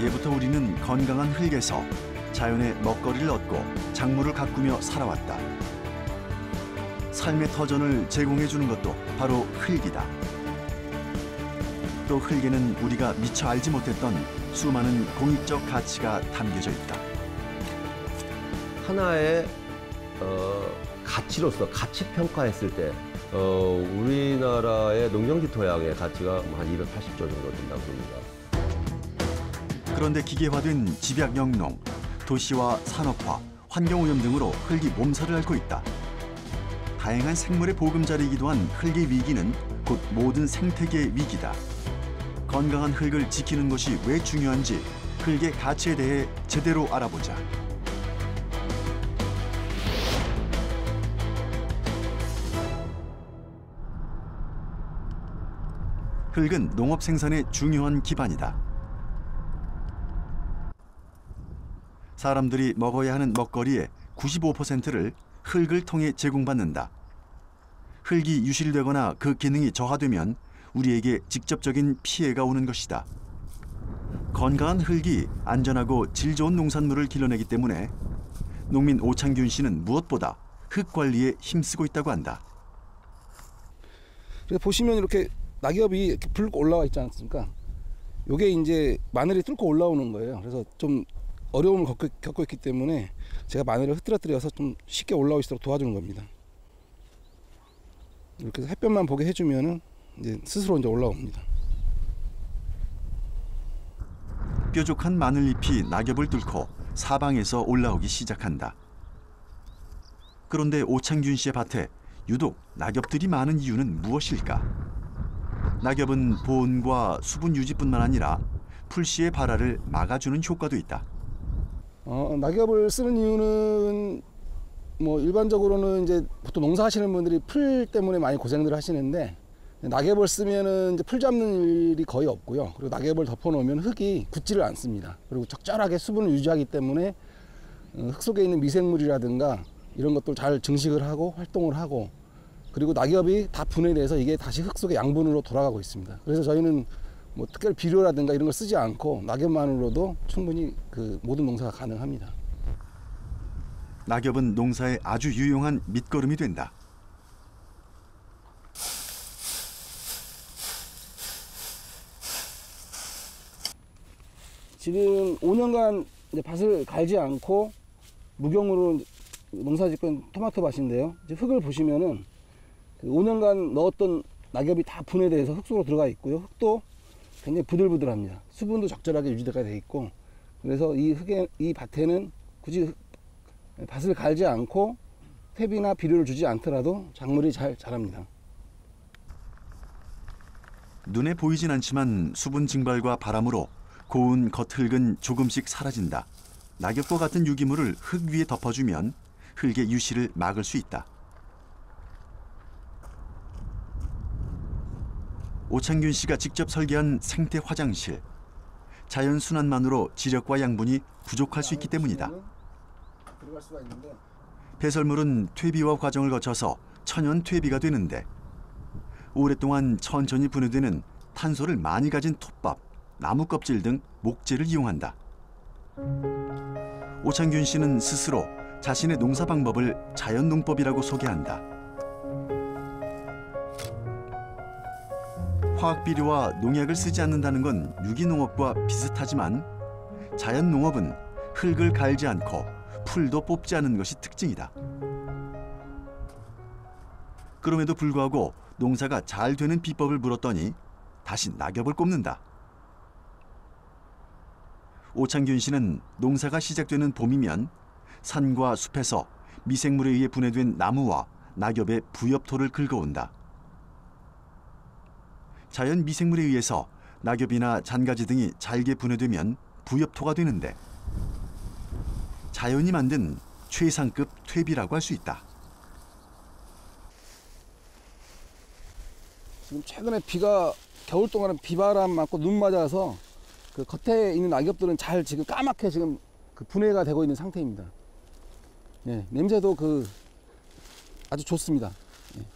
예부터 우리는 건강한 흙에서 자연의 먹거리를 얻고 작물을 가꾸며 살아왔다. 삶의 터전을 제공해주는 것도 바로 흙이다. 또 흙에는 우리가 미처 알지 못했던 수많은 공익적 가치가 담겨져 있다. 하나의 가치로서 가치 평가했을 때 우리나라의 농경지 토양의 가치가 한 280조 정도 된다고 합니다. 그런데 기계화된 집약 영농, 도시화, 산업화, 환경오염 등으로 흙이 몸살을 앓고 있다. 다양한 생물의 보금자리이기도 한 흙의 위기는 곧 모든 생태계의 위기다. 건강한 흙을 지키는 것이 왜 중요한지 흙의 가치에 대해 제대로 알아보자. 흙은 농업 생산의 중요한 기반이다. 사람들이 먹어야 하는 먹거리의 95%를 흙을 통해 제공받는다. 흙이 유실되거나 그 기능이 저하되면 우리에게 직접적인 피해가 오는 것이다. 건강한 흙이 안전하고 질 좋은 농산물을 길러내기 때문에 농민 오창균 씨는 무엇보다 흙 관리에 힘쓰고 있다고 한다. 보시면 이렇게 낙엽이 이렇게 붉고 올라와 있지 않습니까? 이게 이제 마늘이 뚫고 올라오는 거예요. 그래서 좀 어려움을 겪고 있기 때문에 제가 마늘을 흐트러뜨려서 좀 쉽게 올라올 수 있도록 도와주는 겁니다. 이렇게 해서 햇볕만 보게 해주면은 이제 스스로 이제 올라옵니다. 뾰족한 마늘잎이 낙엽을 뚫고 사방에서 올라오기 시작한다. 그런데 오창균 씨의 밭에 유독 낙엽들이 많은 이유는 무엇일까? 낙엽은 보온과 수분 유지뿐만 아니라 풀씨의 발화를 막아주는 효과도 있다. 낙엽을 쓰는 이유는 뭐 일반적으로는 이제 보통 농사하시는 분들이 풀 때문에 많이 고생들 하시는데 낙엽을 쓰면은 이제 풀 잡는 일이 거의 없고요. 그리고 낙엽을 덮어놓으면 흙이 굳지를 않습니다. 그리고 적절하게 수분을 유지하기 때문에 흙 속에 있는 미생물이라든가 이런 것들 잘 증식을 하고 활동을 하고 그리고 낙엽이 다 분해돼서 이게 다시 흙 속의 양분으로 돌아가고 있습니다. 그래서 저희는 뭐 특별히 비료라든가 이런 걸 쓰지 않고 낙엽만으로도 충분히 그 모든 농사가 가능합니다. 낙엽은 농사에 아주 유용한 밑거름이 된다. 지금 5년간 이제 밭을 갈지 않고 무경으로 농사 짓고 토마토 밭인데요. 이제 흙을 보시면은 그 5년간 넣었던 낙엽이 다 분해돼서 흙 속으로 들어가 있고요. 흙도 굉장히 부들부들합니다. 수분도 적절하게 유지가 돼 있고 그래서 이 밭에는 굳이 밭을 갈지 않고 퇴비나 비료를 주지 않더라도 작물이 잘 자랍니다. 눈에 보이진 않지만 수분 증발과 바람으로 고운 겉흙은 조금씩 사라진다. 낙엽과 같은 유기물을 흙 위에 덮어주면 흙의 유실을 막을 수 있다. 오창균 씨가 직접 설계한 생태 화장실. 자연 순환만으로 지력과 양분이 부족할 수 있기 때문이다. 배설물은 퇴비화 과정을 거쳐서 천연 퇴비가 되는데 오랫동안 천천히 분해되는 탄소를 많이 가진 톱밥, 나무 껍질 등 목재를 이용한다. 오창균 씨는 스스로 자신의 농사 방법을 자연농법이라고 소개한다. 화학비료와 농약을 쓰지 않는다는 건 유기농업과 비슷하지만 자연농업은 흙을 갈지 않고 풀도 뽑지 않은 것이 특징이다. 그럼에도 불구하고 농사가 잘 되는 비법을 물었더니 다시 낙엽을 꼽는다. 오창균 씨는 농사가 시작되는 봄이면 산과 숲에서 미생물에 의해 분해된 나무와 낙엽의 부엽토를 긁어온다. 자연 미생물에 의해서 낙엽이나 잔가지 등이 잘게 분해되면 부엽토가 되는데 자연이 만든 최상급 퇴비라고 할 수 있다. 지금 최근에 겨울 동안은 비바람 맞고 눈 맞아서 그 겉에 있는 낙엽들은 잘 지금 까맣게 지금 그 분해가 되고 있는 상태입니다. 네, 냄새도 아주 좋습니다. 네.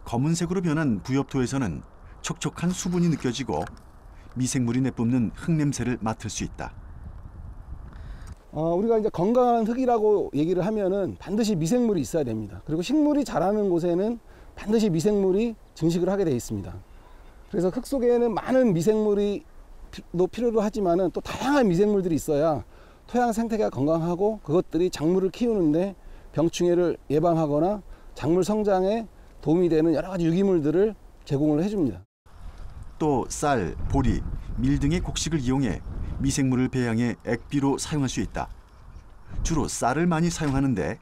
검은색으로 변한 부엽토에서는 촉촉한 수분이 느껴지고 미생물이 내뿜는 흙냄새를 맡을 수 있다. 우리가 이제 건강한 흙이라고 얘기를 하면은 반드시 미생물이 있어야 됩니다. 그리고 식물이 자라는 곳에는 반드시 미생물이 증식을 하게 되어 있습니다. 그래서 흙 속에는 많은 미생물이 필요로 하지만은 또 다양한 미생물들이 있어야 토양 생태계가 건강하고 그것들이 작물을 키우는데 병충해를 예방하거나 작물 성장에 도움이 되는 여러 가지 유기물들을 제공을 해줍니다. 또 쌀, 보리, 밀 등의 곡식을 이용해 미생물을 배양해 액비로 사용할 수 있다. 주로 쌀을 많이 사용하는데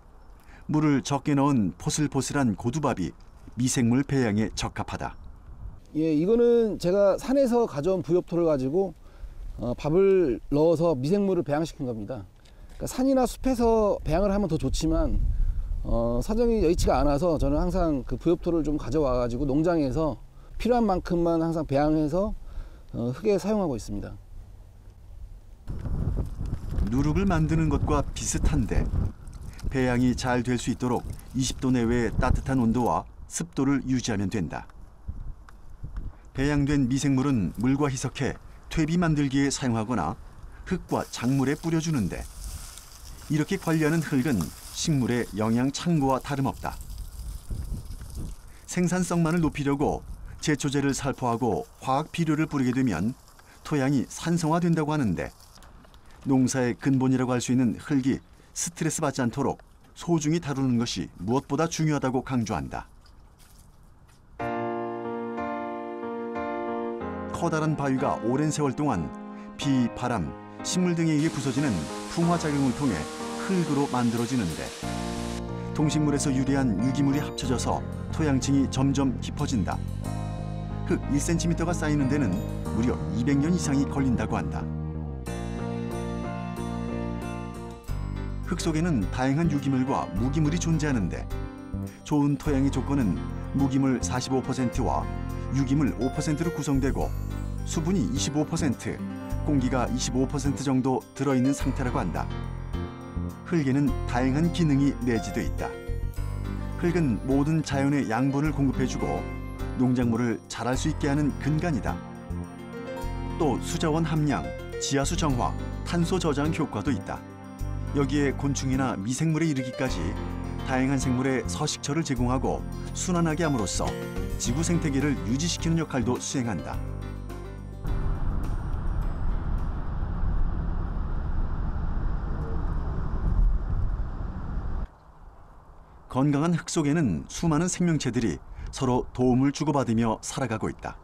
물을 적게 넣은 포슬포슬한 고두밥이 미생물 배양에 적합하다. 예, 이거는 제가 산에서 가져온 부엽토를 가지고 밥을 넣어서 미생물을 배양시킨 겁니다. 그러니까 산이나 숲에서 배양을 하면 더 좋지만 사정이 여의치가 않아서 저는 항상 그 부엽토를 좀 가져와 가지고 농장에서 필요한 만큼만 항상 배양해서 흙에 사용하고 있습니다. 누룩을 만드는 것과 비슷한데 배양이 잘 될 수 있도록 20도 내외의 따뜻한 온도와 습도를 유지하면 된다. 배양된 미생물은 물과 희석해 퇴비 만들기에 사용하거나 흙과 작물에 뿌려주는데 이렇게 관리하는 흙은 식물의 영양 창고와 다름없다. 생산성만을 높이려고 제초제를 살포하고 화학 비료를 뿌리게 되면 토양이 산성화된다고 하는데 농사의 근본이라고 할 수 있는 흙이 스트레스 받지 않도록 소중히 다루는 것이 무엇보다 중요하다고 강조한다. 커다란 바위가 오랜 세월 동안 비, 바람, 식물 등에 의해 부서지는 풍화작용을 통해 흙으로 만들어지는데 동식물에서 유래한 유기물이 합쳐져서 토양층이 점점 깊어진다. 흙 1cm가 쌓이는 데는 무려 200년 이상이 걸린다고 한다. 흙 속에는 다양한 유기물과 무기물이 존재하는데 좋은 토양의 조건은 무기물 45%와 유기물 5%로 구성되고 수분이 25%, 공기가 25% 정도 들어있는 상태라고 한다. 흙에는 다양한 기능이 내재돼 있다. 흙은 모든 자연의 양분을 공급해주고 농작물을 자랄 수 있게 하는 근간이다. 또 수자원 함량, 지하수 정화, 탄소 저장 효과도 있다. 여기에 곤충이나 미생물에 이르기까지 다양한 생물에 서식처를 제공하고 순환하게 함으로써 지구 생태계를 유지시키는 역할도 수행한다. 건강한 흙 속에는 수많은 생명체들이 서로 도움을 주고받으며 살아가고 있다.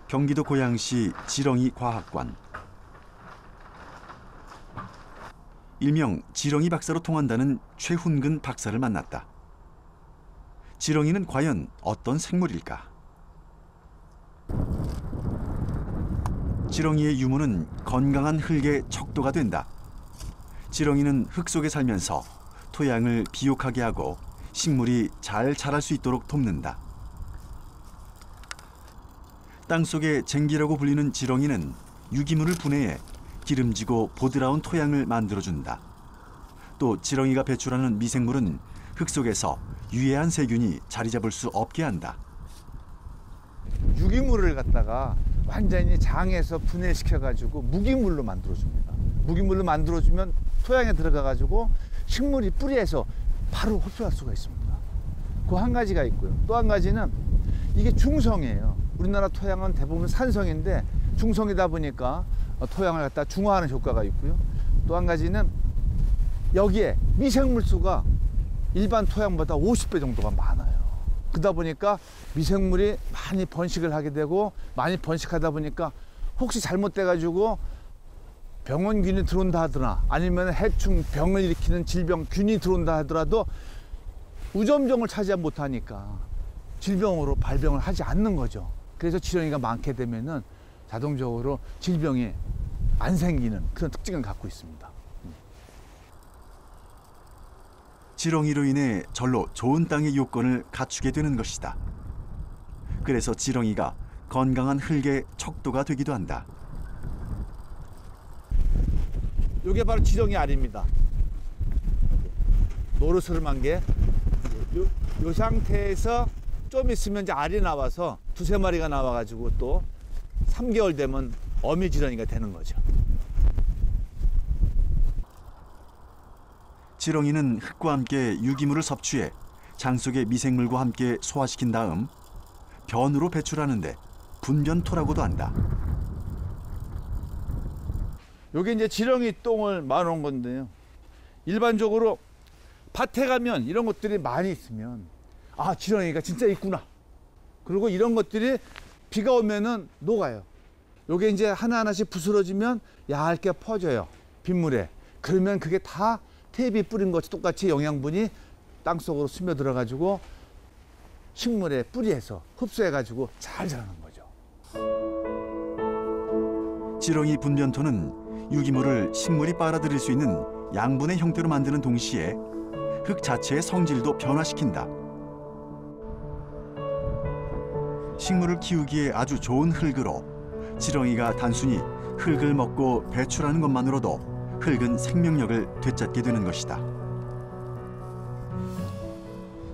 경기도 고양시 지렁이 과학관. 일명 지렁이 박사로 통한다는 최훈근 박사를 만났다. 지렁이는 과연 어떤 생물일까? 지렁이의 유무는 건강한 흙의 척도가 된다. 지렁이는 흙 속에 살면서 토양을 비옥하게 하고 식물이 잘 자랄 수 있도록 돕는다. 땅속의 쟁기라고 불리는 지렁이는 유기물을 분해해 기름지고 보드라운 토양을 만들어준다. 또 지렁이가 배출하는 미생물은 흙 속에서 유해한 세균이 자리 잡을 수 없게 한다. 유기물을 갖다가 완전히 장에서 분해시켜가지고 무기물로 만들어줍니다. 무기물로 만들어주면 토양에 들어가가지고 식물이 뿌리에서 바로 흡수할 수가 있습니다. 그 한 가지가 있고요. 또 한 가지는 이게 중성이에요. 우리나라 토양은 대부분 산성인데 중성이다 보니까 토양을 갖다 중화하는 효과가 있고요. 또 한 가지는 여기에 미생물 수가 일반 토양보다 50배 정도가 많아요. 그러다 보니까 미생물이 많이 번식을 하게 되고 많이 번식하다 보니까 혹시 잘못돼가지고 병원균이 들어온다 하더라 아니면 해충 병을 일으키는 질병균이 들어온다 하더라도 우점종을 차지 못하니까 질병으로 발병을 하지 않는 거죠. 그래서 지렁이가 많게 되면은 자동적으로 질병이 안 생기는 그런 특징을 갖고 있습니다. 지렁이로 인해 절로 좋은 땅의 요건을 갖추게 되는 것이다. 그래서 지렁이가 건강한 흙의 척도가 되기도 한다. 이게 바로 지렁이 알입니다. 노르스름한 게 이 상태에서 좀 있으면 이제 알이 나와서 두세 마리가 나와가지고 또 3개월 되면 어미지렁이가 되는 거죠. 지렁이는 흙과 함께 유기물을 섭취해 장 속의 미생물과 함께 소화시킨 다음 변으로 배출하는데 분변토라고도 한다. 요게 이제 지렁이 똥을 말아놓은 건데요. 일반적으로 밭에 가면 이런 것들이 많이 있으면 아, 지렁이가 진짜 있구나. 그리고 이런 것들이 비가 오면은 녹아요. 요게 이제 하나하나씩 부스러지면 얇게 퍼져요. 빗물에. 그러면 그게 다 탭이 뿌린 것이 똑같이 영양분이 땅속으로 스며들어가지고 식물의 뿌리에서 흡수해가지고 잘 자라는 거죠. 지렁이 분변토는 유기물을 식물이 빨아들일 수 있는 양분의 형태로 만드는 동시에 흙 자체의 성질도 변화시킨다. 식물을 키우기에 아주 좋은 흙으로 지렁이가 단순히 흙을 먹고 배출하는 것만으로도 흙은 생명력을 되찾게 되는 것이다.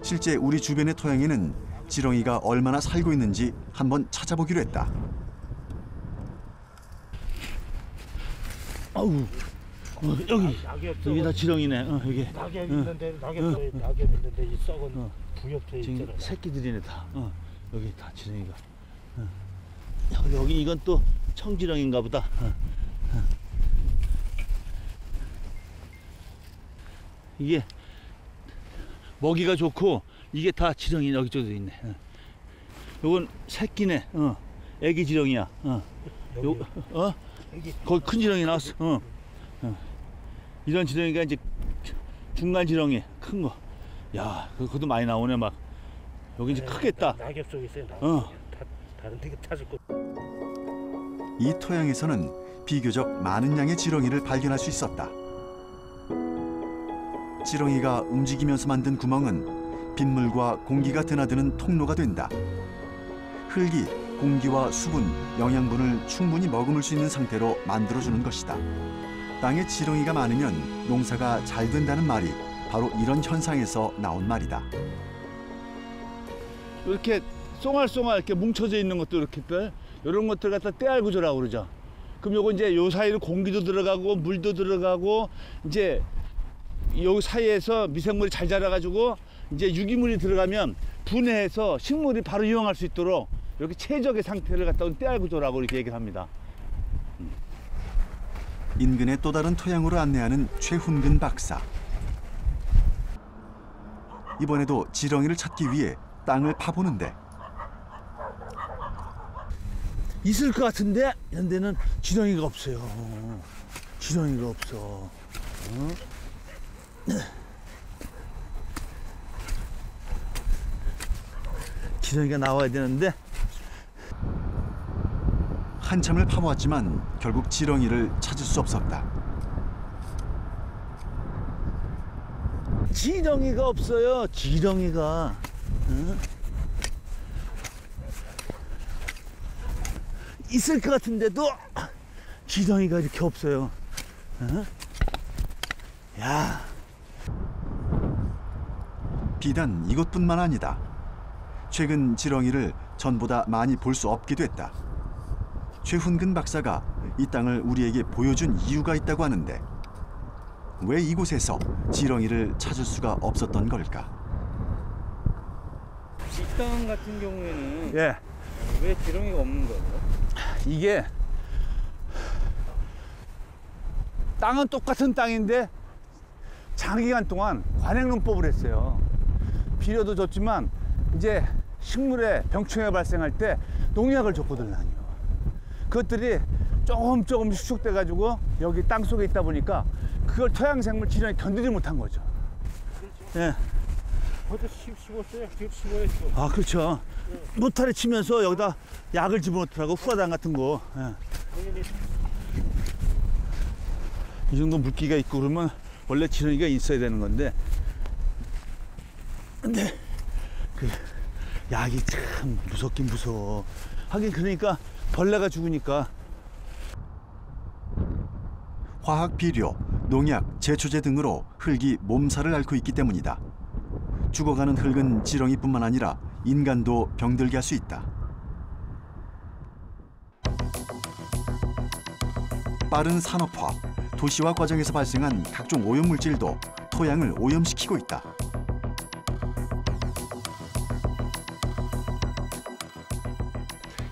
실제 우리 주변의 토양에는 지렁이가 얼마나 살고 있는지 한번 찾아보기로 했다. 아우, 여기 다 지렁이네. 여기. 낙엽 있는데 낙엽 있는데 이 썩은 부엽도 지금 있잖아. 새끼들이네 다. 여기 다 지렁이가. 여기 이건 또 청지렁인가 보다. 이게 먹이가 좋고 이게 다 지렁이 여기저기도 있네. 요건 새끼네. 애기 지렁이야. 여기, 여기. 거기 큰 지렁이 나왔어. 이런 지렁이가 이제 중간 지렁이 큰 거. 야, 그것도 많이 나오네 막. 여기 이제 크겠다. 낙엽 속에 있어요. 다른 데가 찾을 거. 이 토양에서는 비교적 많은 양의 지렁이를 발견할 수 있었다. 지렁이가 움직이면서 만든 구멍은 빗물과 공기가 드나드는 통로가 된다. 흙이 공기와 수분, 영양분을 충분히 머금을 수 있는 상태로 만들어주는 것이다. 땅에 지렁이가 많으면 농사가 잘 된다는 말이 바로 이런 현상에서 나온 말이다. 이렇게 쏘알쏘알 이렇게 뭉쳐져 있는 것도 이렇게 이런 것들 갖다 떼알구조라고 그러죠. 그럼 요거 이제 요 사이로 공기도 들어가고 물도 들어가고 이제 요 사이에서 미생물이 잘 자라가지고 이제 유기물이 들어가면 분해해서 식물이 바로 이용할 수 있도록 이렇게 최적의 상태를 갖다 온 떼알구조라고 이렇게 얘기를 합니다. 인근의 또 다른 토양으로 안내하는 최훈근 박사. 이번에도 지렁이를 찾기 위해 땅을 파보는데 있을 것 같은데 이런 데는 지렁이가 없어요. 지렁이가 없어. 지렁이가 나와야 되는데 한참을 파보았지만 결국 지렁이를 찾을 수 없었다. 지렁이가 없어요. 지렁이가. 있을 것 같은데도 지렁이가 이렇게 없어요. 야. 비단 이것뿐만 아니다. 최근 지렁이를 전보다 많이 볼 수 없게 됐다. 최훈근 박사가 이 땅을 우리에게 보여준 이유가 있다고 하는데 왜 이곳에서 지렁이를 찾을 수가 없었던 걸까? 식당 같은 경우에는 예. 왜 지렁이가 없는 거예요? 이게 땅은 똑같은 땅인데 장기간 동안 관행농법을 했어요. 비료도 줬지만 이제 식물에 병충해가 발생할 때 농약을 줬거든요. 그것들이 조금 수축돼 가지고 여기 땅 속에 있다 보니까 그걸 토양생물 지렁이 견디지 못한 거죠. 예. 벌써 씹었어요. 지금 씹어야지. 아, 그렇죠. 무타리 치면서 여기다 약을 집어넣더라고. 후라당 같은 거. 예. 이 정도 물기가 있고 그러면 원래 지렁이가 있어야 되는 건데 근데 그 약이 참 무섭긴 무서워. 하긴 그러니까 벌레가 죽으니까. 화학 비료, 농약, 제초제 등으로 흙이 몸살을 앓고 있기 때문이다. 죽어가는 흙은 지렁이뿐만 아니라 인간도 병들게 할 수 있다. 빠른 산업화, 도시화 과정에서 발생한 각종 오염물질도 토양을 오염시키고 있다.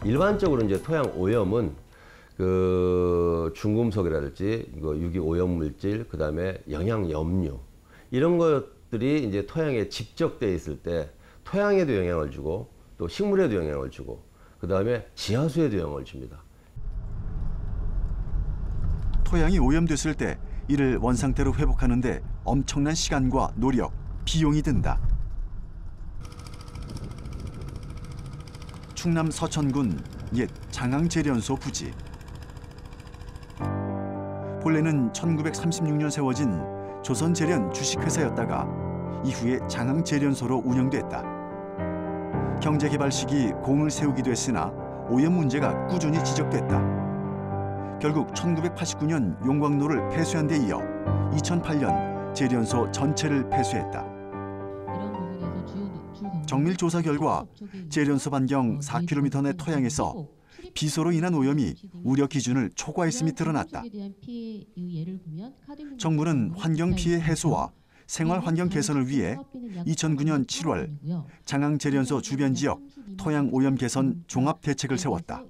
일반적으로 이제 토양 오염은 그 중금속이라든지 이거 유기 오염물질, 그다음에 영양 염류 이런 것들이 이제 토양에 집적돼 있을 때 토양에도 영향을 주고 또 식물에도 영향을 주고 그다음에 지하수에도 영향을 줍니다. 토양이 오염됐을 때 이를 원상태로 회복하는 데 엄청난 시간과 노력, 비용이 든다. 충남 서천군 옛 장항제련소 부지. 본래는 1936년 세워진 조선제련 주식회사였다가 이후에 장항제련소로 운영됐다. 경제개발 시기 공을 세우기도 했으나 오염 문제가 꾸준히 지적됐다. 결국 1989년 용광로를 폐쇄한 데 이어 2008년 제련소 전체를 폐쇄했다. 정밀 조사 결과 제련소 반경 4km 내 토양에서 비소로 인한 오염이 우려 기준을 초과했음이 드러났다. 정부는 환경 피해 해소와 생활 환경 개선을 위해 2009년 7월 장항제련소 주변 지역 토양 오염 개선 종합 대책을 세웠다.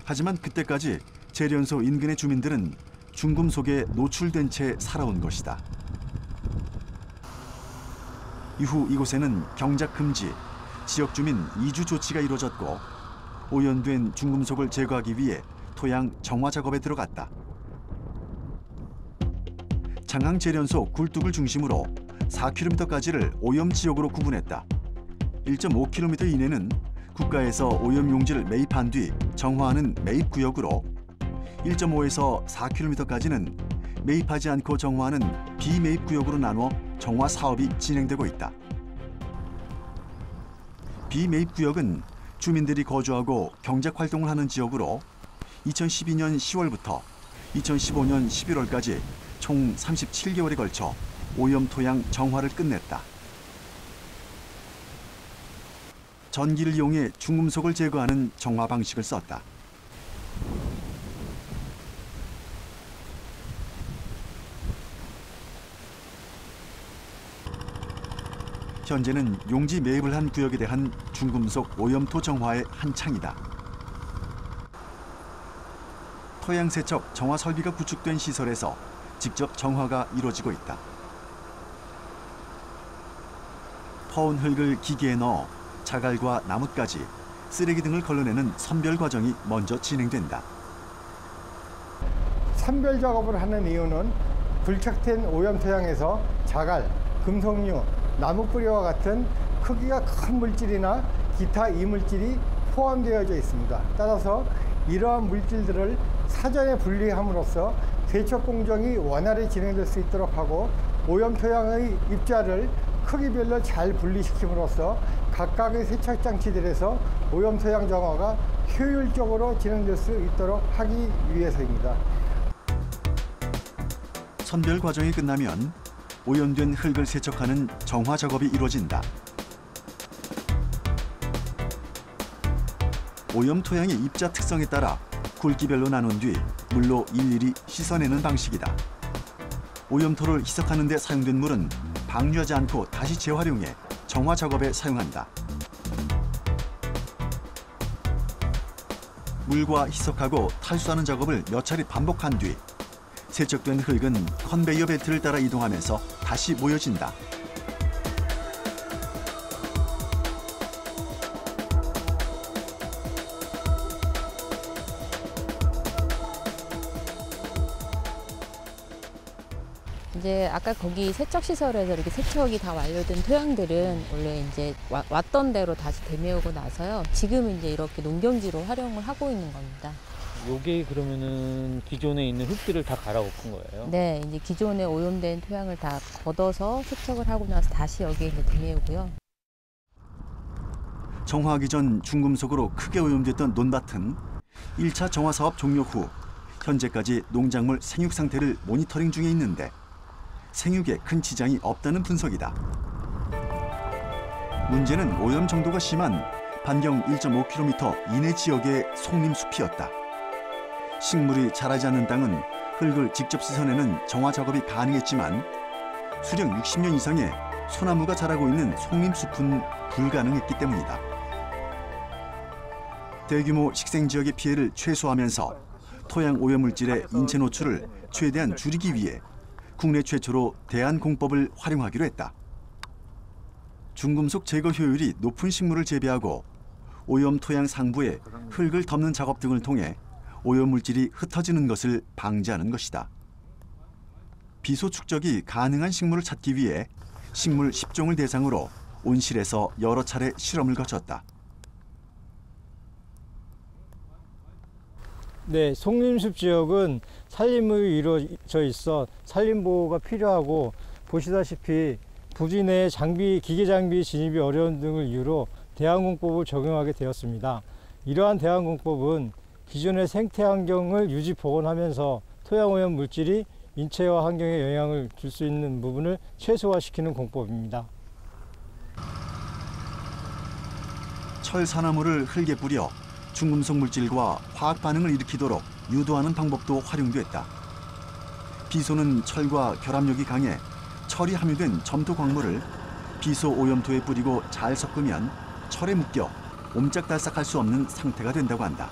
하지만 그때까지 제련소 인근의 주민들은 중금속에 노출된 채 살아온 것이다. 이후 이곳에는 경작 금지, 지역 주민 이주 조치가 이루어졌고 오염된 중금속을 제거하기 위해 토양 정화 작업에 들어갔다. 장항제련소 굴뚝을 중심으로 4km까지를 오염 지역으로 구분했다. 1.5km 이내는 국가에서 오염 용지를 매입한 뒤 정화하는 매입 구역으로 1.5에서 4km까지는 매입하지 않고 정화하는 비매입 구역으로 나누어 정화 사업이 진행되고 있다. 비매입 구역은 주민들이 거주하고 경작 활동을 하는 지역으로 2012년 10월부터 2015년 11월까지 총 37개월에 걸쳐 오염 토양 정화를 끝냈다. 전기를 이용해 중금속을 제거하는 정화 방식을 썼다. 현재는 용지 매입을 한 구역에 대한 중금속 오염토 정화의 한창이다. 토양 세척 정화 설비가 구축된 시설에서 직접 정화가 이루어지고 있다. 퍼온 흙을 기계에 넣어 자갈과 나뭇가지, 쓰레기 등을 걸러내는 선별 과정이 먼저 진행된다. 선별 작업을 하는 이유는 불착된 오염 토양에서 자갈, 금속류, 나무 뿌리와 같은 크기가 큰 물질이나 기타 이물질이 포함되어져 있습니다. 따라서 이러한 물질들을 사전에 분리함으로써 세척 공정이 원활히 진행될 수 있도록 하고 오염 토양의 입자를 크기별로 잘 분리시킴으로써 각각의 세척 장치들에서 오염 토양 정화가 효율적으로 진행될 수 있도록 하기 위해서입니다. 선별 과정이 끝나면 오염된 흙을 세척하는 정화 작업이 이루어진다. 오염 토양의 입자 특성에 따라 굵기별로 나눈 뒤 물로 일일이 씻어내는 방식이다. 오염토를 희석하는 데 사용된 물은 방류하지 않고 다시 재활용해 정화 작업에 사용한다. 물과 희석하고 탈수하는 작업을 몇 차례 반복한 뒤 세척된 흙은 컨베이어 벨트를 따라 이동하면서 다시 모여진다. 이제 아까 거기 세척 시설에서 이렇게 세척이 다 완료된 토양들은 원래 이제 왔던 대로 다시 되메우고 나서요. 지금은 이제 이렇게 농경지로 활용을 하고 있는 겁니다. 요게 그러면은 기존에 있는 흙들을 다 갈아엎은 거예요? 네, 이제 기존에 오염된 토양을 다 걷어서 세척을 하고 나서 다시 여기에 이제 되메우고요. 정화하기 전 중금속으로 크게 오염됐던 논밭은 1차 정화 사업 종료 후 현재까지 농작물 생육 상태를 모니터링 중에 있는데 생육에 큰 지장이 없다는 분석이다. 문제는 오염 정도가 심한 반경 1.5km 이내 지역의 송림숲이었다. 식물이 자라지 않는 땅은 흙을 직접 씻어내는 정화 작업이 가능했지만 수령 60년 이상의 소나무가 자라고 있는 송림숲은 불가능했기 때문이다. 대규모 식생지역의 피해를 최소화하면서 토양 오염물질의 인체 노출을 최대한 줄이기 위해 국내 최초로 대안공법을 활용하기로 했다. 중금속 제거 효율이 높은 식물을 재배하고 오염 토양 상부에 흙을 덮는 작업 등을 통해 오염물질이 흩어지는 것을 방지하는 것이다. 비소 축적이 가능한 식물을 찾기 위해 식물 10종을 대상으로 온실에서 여러 차례 실험을 거쳤다. 네, 송림숲 지역은 산림으로 이루어져 있어 산림보호가 필요하고 보시다시피 부지 내 기계 장비 진입이 어려운 등을 이유로 대안공법을 적용하게 되었습니다. 이러한 대안공법은 기존의 생태 환경을 유지 복원하면서 토양 오염 물질이 인체와 환경에 영향을 줄 수 있는 부분을 최소화시키는 공법입니다. 철사나무를 흙에 뿌려 중금속 물질과 화학 반응을 일으키도록 유도하는 방법도 활용됐다. 비소는 철과 결합력이 강해 철이 함유된 점토 광물을 비소 오염토에 뿌리고 잘 섞으면 철에 묶여 옴짝달싹할 수 없는 상태가 된다고 한다.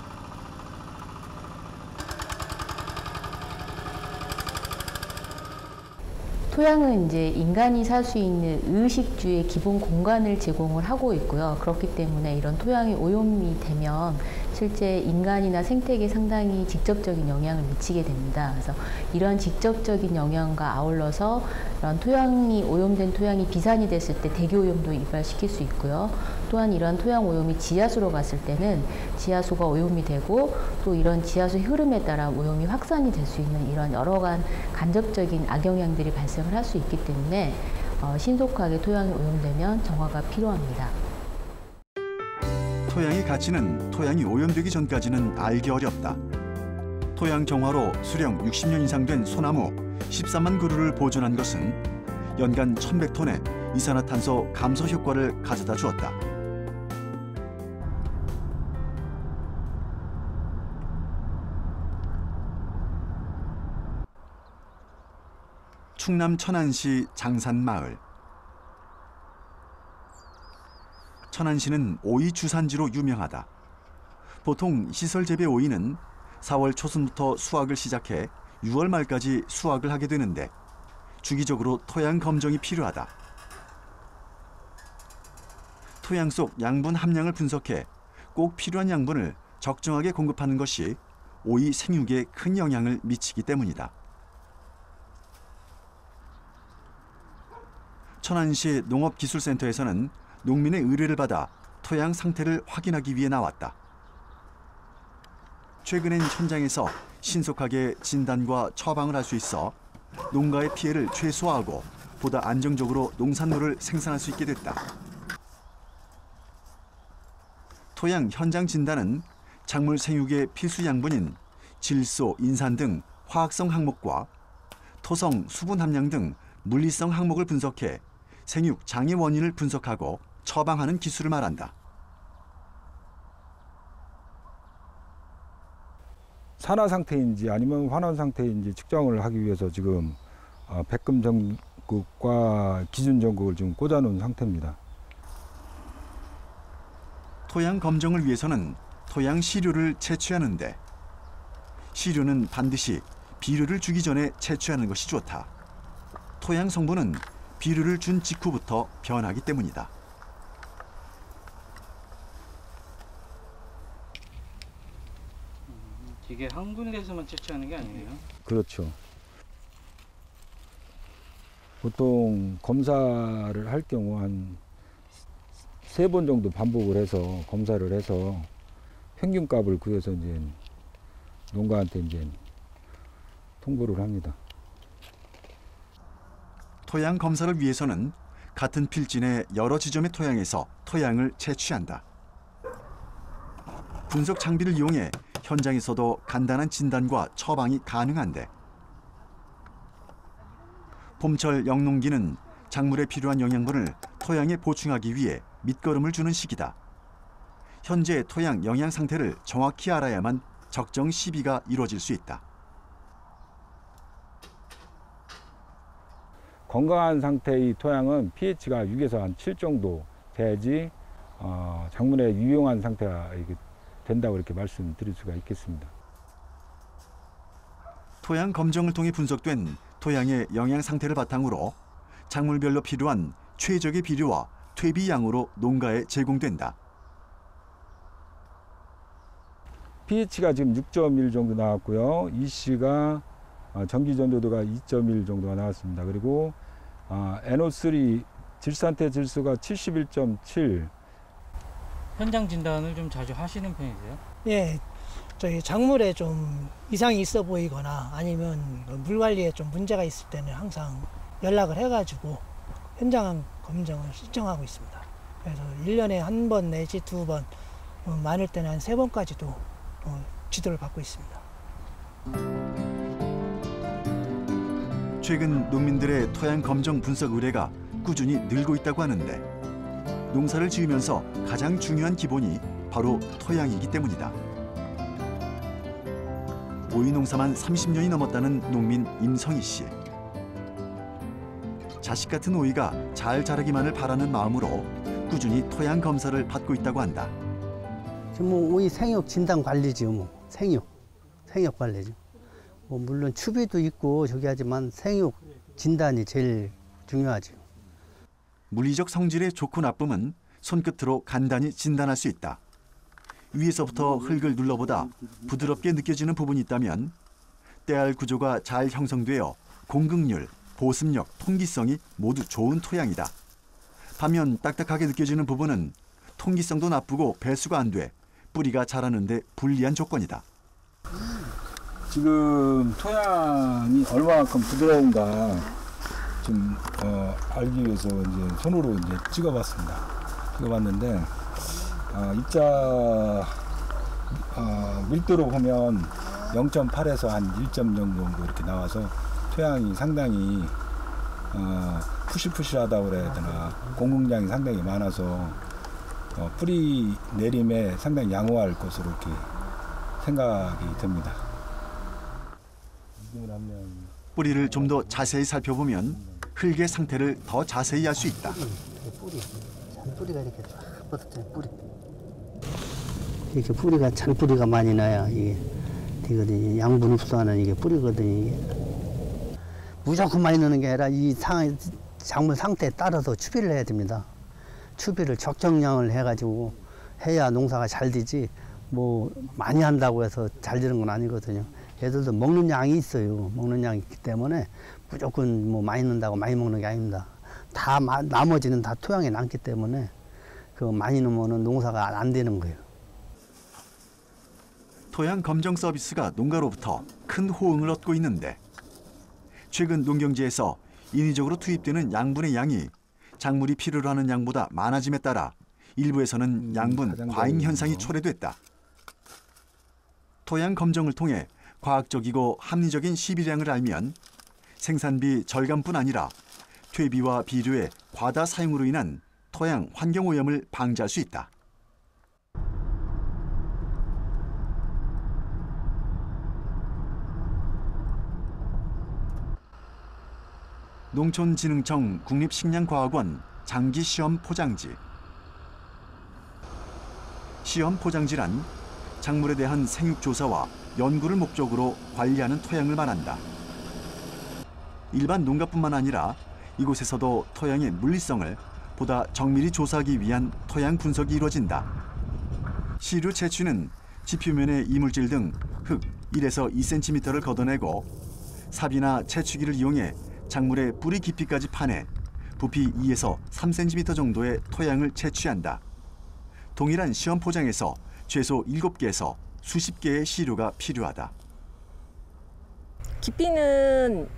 토양은 이제 인간이 살 수 있는 의식주의 기본 공간을 제공을 하고 있고요. 그렇기 때문에 이런 토양이 오염이 되면 실제 인간이나 생태계에 상당히 직접적인 영향을 미치게 됩니다. 그래서 이런 직접적인 영향과 아울러서 이런 토양이 오염된 토양이 비산이 됐을 때 대기오염도 유발시킬 수 있고요. 또한 이런 토양 오염이 지하수로 갔을 때는 지하수가 오염이 되고 또 이런 지하수 흐름에 따라 오염이 확산이 될 수 있는 이런 여러 간 간접적인 악영향들이 발생을 할 수 있기 때문에 신속하게 토양이 오염되면 정화가 필요합니다. 토양의 가치는 토양이 오염되기 전까지는 알기 어렵다. 토양 정화로 수령 60년 이상 된 소나무 13만 그루를 보존한 것은 연간 1,100톤의 이산화탄소 감소 효과를 가져다 주었다. 충남 천안시 장산마을. 천안시는 오이 주산지로 유명하다. 보통 시설 재배 오이는 4월 초순부터 수확을 시작해 6월 말까지 수확을 하게 되는데 주기적으로 토양 검정이 필요하다. 토양 속 양분 함량을 분석해 꼭 필요한 양분을 적정하게 공급하는 것이 오이 생육에 큰 영향을 미치기 때문이다. 천안시 농업기술센터에서는 농민의 의뢰를 받아 토양 상태를 확인하기 위해 나왔다. 최근엔 현장에서 신속하게 진단과 처방을 할 수 있어 농가의 피해를 최소화하고 보다 안정적으로 농산물을 생산할 수 있게 됐다. 토양 현장 진단은 작물 생육의 필수 양분인 질소, 인산 등 화학성 항목과 토성, 수분 함량 등 물리성 항목을 분석해 생육 장애 원인을 분석하고 처방하는 기술을 말한다. 산화 상태인지 아니면 환원 상태인지 측정을 하기 위해서 지금 백금 전극과 기준 전극을 지금 꽂아놓은 상태입니다. 토양 검정을 위해서는 토양 시료를 채취하는데 시료는 반드시 비료를 주기 전에 채취하는 것이 좋다. 토양 성분은 비료를 준 직후부터 변하기 때문이다. 이게 한 군데에서만 채취하는 게 아니에요? 그렇죠. 보통 검사를 할 경우 한 3번 정도 반복을 해서 검사를 해서 평균값을 구해서 이제 농가한테 이제 통보를 합니다. 토양 검사를 위해서는 같은 필진의 여러 지점의 토양에서 토양을 채취한다. 분석 장비를 이용해 현장에서도 간단한 진단과 처방이 가능한데 봄철 영농기는 작물에 필요한 영양분을 토양에 보충하기 위해 밑거름을 주는 시기다. 현재 토양 영양 상태를 정확히 알아야만 적정 시비가 이루어질 수 있다. 건강한 상태의 토양은 pH가 6에서 한 7 정도 돼야지 작물에 유용한 상태가 된다고 이렇게 말씀드릴 수가 있겠습니다. 토양 검정을 통해 분석된 토양의 영양 상태를 바탕으로 작물별로 필요한 최적의 비료와 퇴비 양으로 농가에 제공된다. pH가 지금 6.1 정도 나왔고요. EC가 전기 전도도가 2.1 정도가 나왔습니다. 그리고 NO3 질산태 질소가 71.7. 현장 진단을 좀 자주 하시는 편이세요? 예, 저희 작물에 좀 이상이 있어 보이거나 아니면 물 관리에 좀 문제가 있을 때는 항상 연락을 해가지고 현장 검정을 신청하고 있습니다. 그래서 1년에 한 번 내지 2번, 많을 때는 한 3번까지도 지도를 받고 있습니다. 최근 농민들의 토양 검정 분석 의뢰가 꾸준히 늘고 있다고 하는데 농사를 지으면서 가장 중요한 기본이 바로 토양이기 때문이다. 오이 농사만 30년이 넘었다는 농민 임성희 씨. 자식 같은 오이가 잘 자라기만을 바라는 마음으로 꾸준히 토양 검사를 받고 있다고 한다. 뭐 오이 생육 진단 관리죠. 뭐 생육 관리죠. 뭐 물론 추비도 있고 저기 하지만 생육 진단이 제일 중요하죠. 물리적 성질의 좋고 나쁨은 손끝으로 간단히 진단할 수 있다. 위에서부터 흙을 눌러보다 부드럽게 느껴지는 부분이 있다면 때알 구조가 잘 형성되어 공급률, 보습력, 통기성이 모두 좋은 토양이다. 반면 딱딱하게 느껴지는 부분은 통기성도 나쁘고 배수가 안 돼 뿌리가 자라는데 불리한 조건이다. 지금 토양이 얼마만큼 부드러운가 좀 알기 위해서 이제 손으로 이제 찍어봤습니다. 찍어봤는데 입자 밀도로 보면 0.8에서 한 1점 정도 이렇게 나와서 토양이 상당히 푸실푸실하다고 그래야 되나 공급량이 상당히 많아서 뿌리 내림에 상당히 양호할 것으로 이렇게 생각이 됩니다. 뿌리를 좀 더 자세히 살펴보면 흙의 상태를 더 자세히 알 수 있다. 뿌리가 이렇게 쫙 뻗었잖아요. 뿌리. 이렇게 뿌리가 잔뿌리가 많이 나야 이게 되거든요. 양분 흡수하는 이게 뿌리거든요. 이게. 무조건 많이 넣는 게 아니라 이 작물 상태에 따라서 추비를 해야 됩니다. 추비를 적정량을 해가지고 해야 농사가 잘 되지 뭐 많이 한다고 해서 잘 되는 건 아니거든요. 얘들도 먹는 양이 있어요. 먹는 양이 있기 때문에 무조건 뭐 많이 넣는다고 많이 먹는 게 아닙니다. 다 나머지는 다 토양에 남기 때문에 그 많이 넣으면 농사가 안 되는 거예요. 토양 검정 서비스가 농가로부터 큰 호응을 얻고 있는데 최근 농경지에서 인위적으로 투입되는 양분의 양이 작물이 필요로 하는 양보다 많아짐에 따라 일부에서는 양분 과잉 현상이 초래됐다. 토양 검정을 통해 과학적이고 합리적인 시비량을 알면 생산비 절감뿐 아니라 퇴비와 비료의 과다 사용으로 인한 토양 환경 오염을 방지할 수 있다. 농촌진흥청 국립식량과학원 장기시험 포장지. 시험 포장지란 작물에 대한 생육조사와 연구를 목적으로 관리하는 토양을 말한다. 일반 농가뿐만 아니라 이곳에서도 토양의 물리성을 보다 정밀히 조사하기 위한 토양 분석이 이루어진다. 시료 채취는 지표면의 이물질 등 흙 1에서 2cm를 걷어내고 삽이나 채취기를 이용해 작물의 뿌리 깊이까지 파내 부피 2에서 3cm 정도의 토양을 채취한다. 동일한 시험 포장에서 최소 7개에서 수십 개의 시료가 필요하다. 깊이는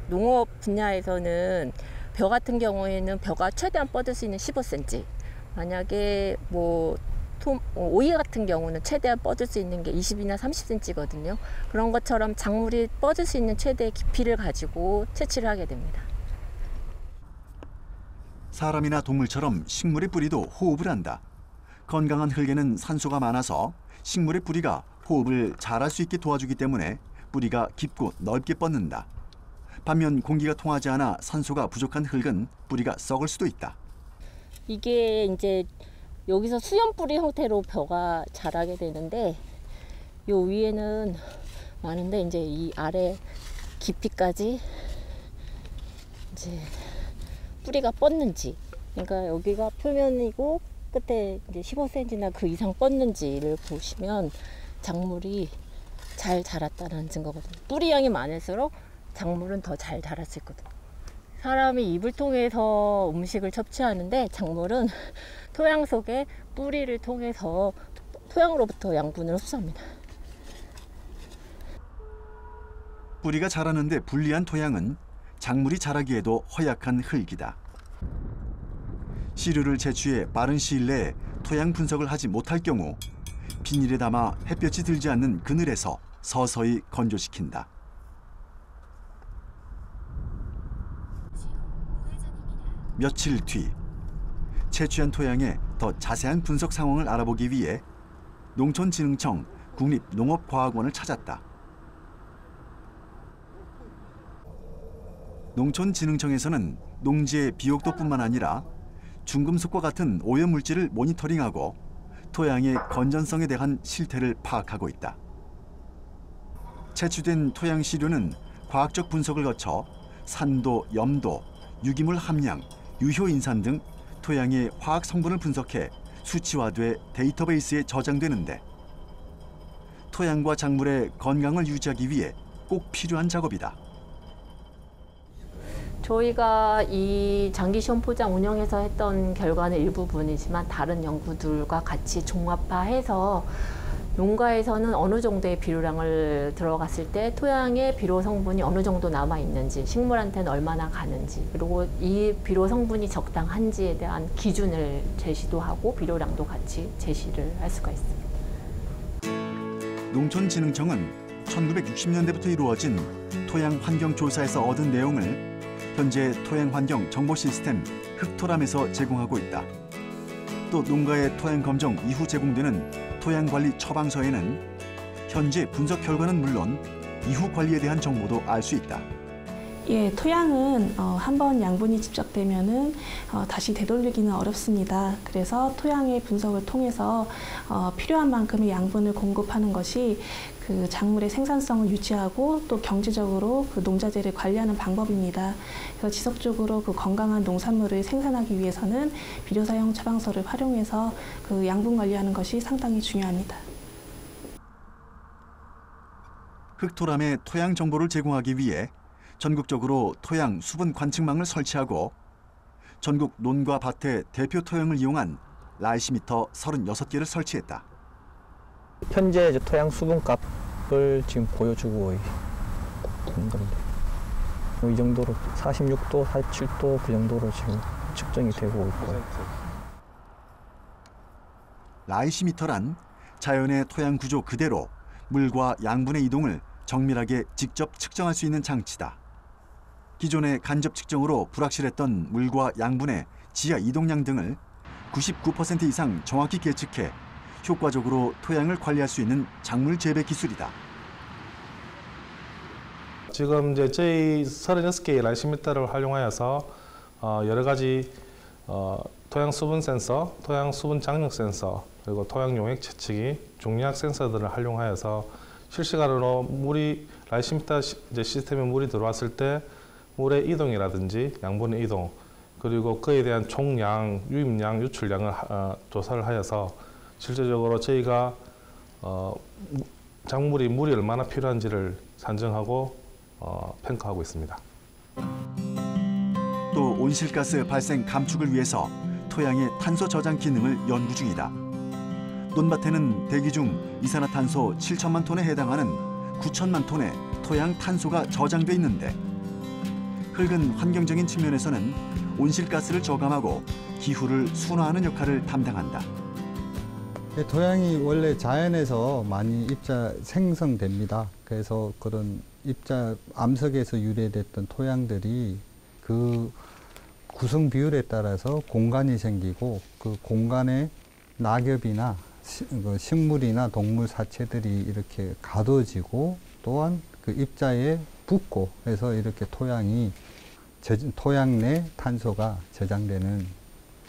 농업 분야에서는 벼 같은 경우에는 벼가 최대한 뻗을 수 있는 15cm. 만약에 뭐 오이 같은 경우는 최대한 뻗을 수 있는 게 20이나 30cm거든요. 그런 것처럼 작물이 뻗을 수 있는 최대의 깊이를 가지고 채취를 하게 됩니다. 사람이나 동물처럼 식물의 뿌리도 호흡을 한다. 건강한 흙에는 산소가 많아서 식물의 뿌리가 호흡을 잘할 수 있게 도와주기 때문에 뿌리가 깊고 넓게 뻗는다. 반면 공기가 통하지 않아 산소가 부족한 흙은 뿌리가 썩을 수도 있다. 이게 이제 여기서 수연 뿌리 형태로 벼가 자라게 되는데 요 위에는 많은데 이제 이 아래 깊이까지 이제 뿌리가 뻗는지, 그러니까 여기가 표면이고 끝에 이제 15cm나 그 이상 뻗는지를 보시면 작물이 잘 자랐다는 증거거든요. 뿌리 양이 많을수록 작물은 더 잘 자랄 수 있거든요. 사람이 입을 통해서 음식을 섭취하는데 작물은 토양 속에 뿌리를 통해서 토양으로부터 양분을 흡수합니다. 뿌리가 자라는데 불리한 토양은 작물이 자라기에도 허약한 흙이다. 시료를 채취해 빠른 시일 내에 토양 분석을 하지 못할 경우 비닐에 담아 햇볕이 들지 않는 그늘에서 서서히 건조시킨다. 며칠 뒤 채취한 토양의 더 자세한 분석 상황을 알아보기 위해 농촌진흥청 국립농업과학원을 찾았다. 농촌진흥청에서는 농지의 비옥도뿐만 아니라 중금속과 같은 오염물질을 모니터링하고 토양의 건전성에 대한 실태를 파악하고 있다. 채취된 토양 시료는 과학적 분석을 거쳐 산도, 염도, 유기물 함량, 유효인산 등 토양의 화학 성분을 분석해 수치화돼 데이터베이스에 저장되는데 토양과 작물의 건강을 유지하기 위해 꼭 필요한 작업이다. 저희가 이 장기시험 포장 운영해서 했던 결과는 일부분이지만 다른 연구들과 같이 종합화해서 농가에서는 어느 정도의 비료량을 들어갔을 때 토양에 비료 성분이 어느 정도 남아 있는지, 식물한테는 얼마나 가는지, 그리고 이 비료 성분이 적당한지에 대한 기준을 제시도 하고 비료량도 같이 제시를 할 수가 있습니다. 농촌진흥청은 1960년대부터 이루어진 토양 환경 조사에서 얻은 내용을 현재 토양 환경 정보 시스템 흙토람에서 제공하고 있다. 또 농가의 토양 검정 이후 제공되는 토양 관리 처방서에는 현재 분석 결과는 물론 이후 관리에 대한 정보도 알 수 있다. 예, 토양은 한번 양분이 집적되면은 다시 되돌리기는 어렵습니다. 그래서 토양의 분석을 통해서 필요한 만큼의 양분을 공급하는 것이 그 작물의 생산성을 유지하고 또 경제적으로 그 농자재를 관리하는 방법입니다. 그래서 지속적으로 그 건강한 농산물을 생산하기 위해서는 비료 사용 처방서를 활용해서 그 양분 관리하는 것이 상당히 중요합니다. 흙토람의 토양 정보를 제공하기 위해 전국적으로 토양 수분 관측망을 설치하고 전국 논과 밭의 대표 토양을 이용한 라이시미터 36개를 설치했다. 현재 이제 토양 수분값을 지금 보여주고 있는 겁니다. 이 정도로 46도, 47도 그 정도로 지금 측정이 되고 있고요. 라이시미터란 자연의 토양 구조 그대로 물과 양분의 이동을 정밀하게 직접 측정할 수 있는 장치다. 기존의 간접 측정으로 불확실했던 물과 양분의 지하 이동량 등을 99% 이상 정확히 계측해 효과적으로 토양을 관리할 수 있는 작물 재배 기술이다. 지금 이제 저희 36개의 라이시미터를 활용하여서 여러 가지 토양 수분 센서, 토양 수분 장력 센서, 그리고 토양 용액 채측기, 중력학 센서들을 활용하여서 실시간으로 물이 라이시미터 이제 시스템에 물이 들어왔을 때 물의 이동이라든지 양분의 이동, 그리고 그에 대한 총량, 유입량, 유출량을 조사를 하여서 실제적으로 저희가 작물이 물이 얼마나 필요한지를 산정하고 평가하고 있습니다. 또 온실가스 발생 감축을 위해서 토양의 탄소 저장 기능을 연구 중이다. 논밭에는 대기 중 이산화탄소 7천만 톤에 해당하는 9천만 톤의 토양 탄소가 저장돼 있는데 흙은 환경적인 측면에서는 온실가스를 저감하고 기후를 순화하는 역할을 담당한다. 토양이 원래 자연에서 많이 입자 생성됩니다. 그래서 그런 입자 암석에서 유래됐던 토양들이 그 구성 비율에 따라서 공간이 생기고 그 공간에 낙엽이나 식물이나 동물 사체들이 이렇게 가둬지고 또한 그 입자에 붙고 해서 이렇게 토양 내 탄소가 저장되는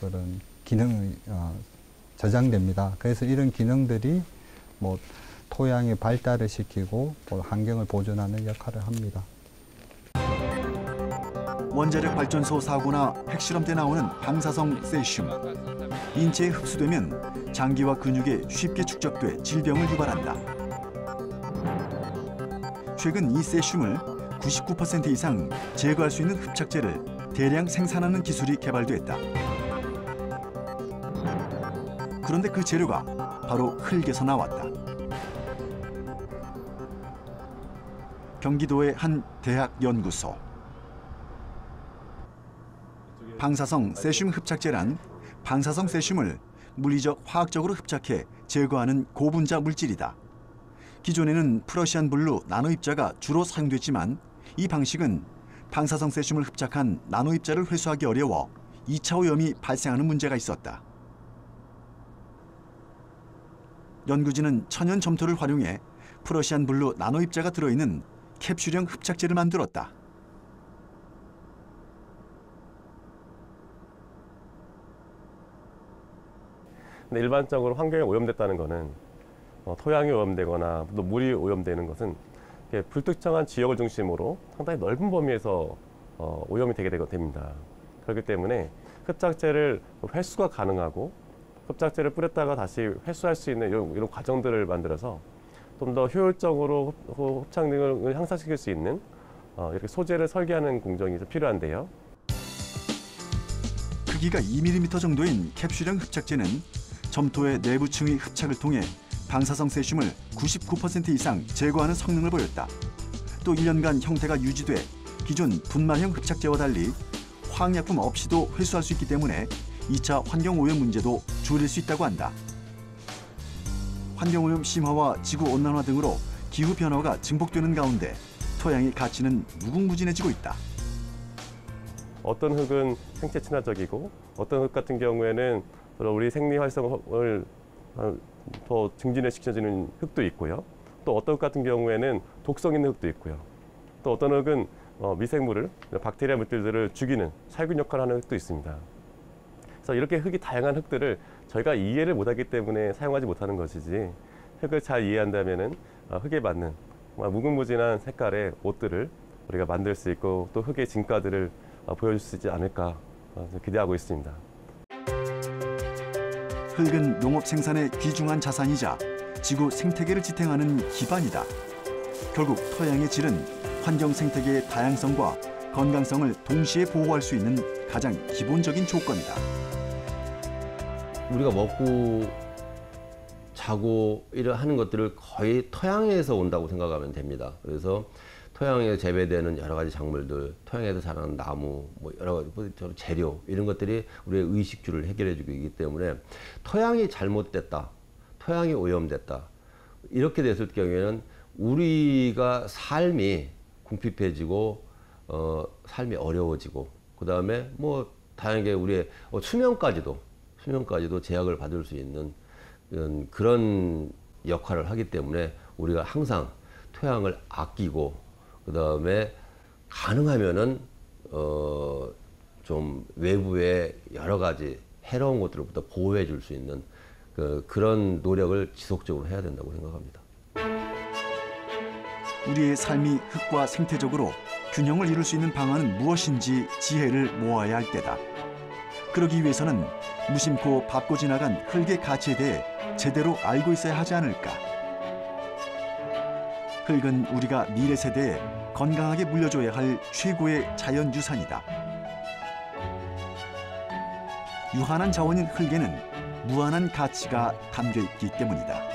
그런 기능이 저장됩니다. 그래서 이런 기능들이 뭐 토양의 발달을 시키고 환경을 보존하는 역할을 합니다. 원자력 발전소 사고나 핵실험 때 나오는 방사성 세슘. 인체에 흡수되면 장기와 근육에 쉽게 축적돼 질병을 유발한다. 최근 이 세슘을 99% 이상 제거할 수 있는 흡착제를 대량 생산하는 기술이 개발됐다. 그런데 그 재료가 바로 흙에서 나왔다. 경기도의 한 대학 연구소. 방사성 세슘 흡착제란 방사성 세슘을 물리적 화학적으로 흡착해 제거하는 고분자 물질이다. 기존에는 프러시안 블루 나노 입자가 주로 사용됐지만 이 방식은 방사성 세슘을 흡착한 나노 입자를 회수하기 어려워 2차 오염이 발생하는 문제가 있었다. 연구진은 천연 점토를 활용해 프러시안 블루 나노 입자가 들어있는 캡슐형 흡착제를 만들었다. 근데 일반적으로 환경에 오염됐다는 것은 토양이 오염되거나 또 물이 오염되는 것은 불특정한 지역을 중심으로 상당히 넓은 범위에서 오염이 되게 됩니다. 그렇기 때문에 흡착제를 회수가 가능하고 흡착제를 뿌렸다가 다시 회수할 수 있는 이런 과정들을 만들어서 좀 더 효율적으로 흡착 능력을 향상시킬 수 있는 이렇게 소재를 설계하는 공정이 필요한데요. 크기가 2mm 정도인 캡슐형 흡착제는 점토의 내부층의 흡착을 통해 방사성 세슘을 99% 이상 제거하는 성능을 보였다. 또 1년간 형태가 유지돼 기존 분말형 흡착제와 달리 화학약품 없이도 회수할 수 있기 때문에 2차 환경오염 문제도 줄일 수 있다고 한다. 환경오염 심화와 지구온난화 등으로 기후변화가 증폭되는 가운데 토양의 가치는 무궁무진해지고 있다. 어떤 흙은 생체 친화적이고 어떤 흙 같은 경우에는 우리 생리 활성을 더 증진시켜주는 흙도 있고요. 또 어떤 흙 같은 경우에는 독성 있는 흙도 있고요. 또 어떤 흙은 미생물을, 박테리아 물질들을 죽이는 살균 역할을 하는 흙도 있습니다. 그래서 이렇게 흙이 다양한 흙들을 저희가 이해를 못하기 때문에 사용하지 못하는 것이지, 흙을 잘 이해한다면은 흙에 맞는 무궁무진한 색깔의 옷들을 우리가 만들 수 있고 또 흙의 진가들을 보여줄 수 있지 않을까 기대하고 있습니다. 흙은 농업 생산의 귀중한 자산이자 지구 생태계를 지탱하는 기반이다. 결국 토양의 질은 환경 생태계의 다양성과 건강성을 동시에 보호할 수 있는 가장 기본적인 조건이다. 우리가 먹고 자고 이런 하는 것들을 거의 토양에서 온다고 생각하면 됩니다. 그래서 토양에 재배되는 여러 가지 작물들, 토양에서 자라는 나무, 뭐 여러 가지 재료 이런 것들이 우리의 의식주를 해결해주고 있기 때문에 토양이 잘못됐다, 토양이 오염됐다 이렇게 됐을 경우에는 우리가 삶이 궁핍해지고 삶이 어려워지고 그 다음에 뭐 다양하게 우리의 수명까지도 제약을 받을 수 있는 그런 역할을 하기 때문에 우리가 항상 토양을 아끼고 그 다음에 가능하면은 좀 외부의 여러 가지 해로운 것들로부터 보호해 줄 수 있는 그런 노력을 지속적으로 해야 된다고 생각합니다. 우리의 삶이 흙과 생태적으로 균형을 이룰 수 있는 방안은 무엇인지 지혜를 모아야 할 때다. 그러기 위해서는 무심코 밟고 지나간 흙의 가치에 대해 제대로 알고 있어야 하지 않을까. 흙은 우리가 미래 세대에 건강하게 물려줘야 할 최고의 자연 유산이다. 유한한 자원인 흙에는 무한한 가치가 담겨 있기 때문이다.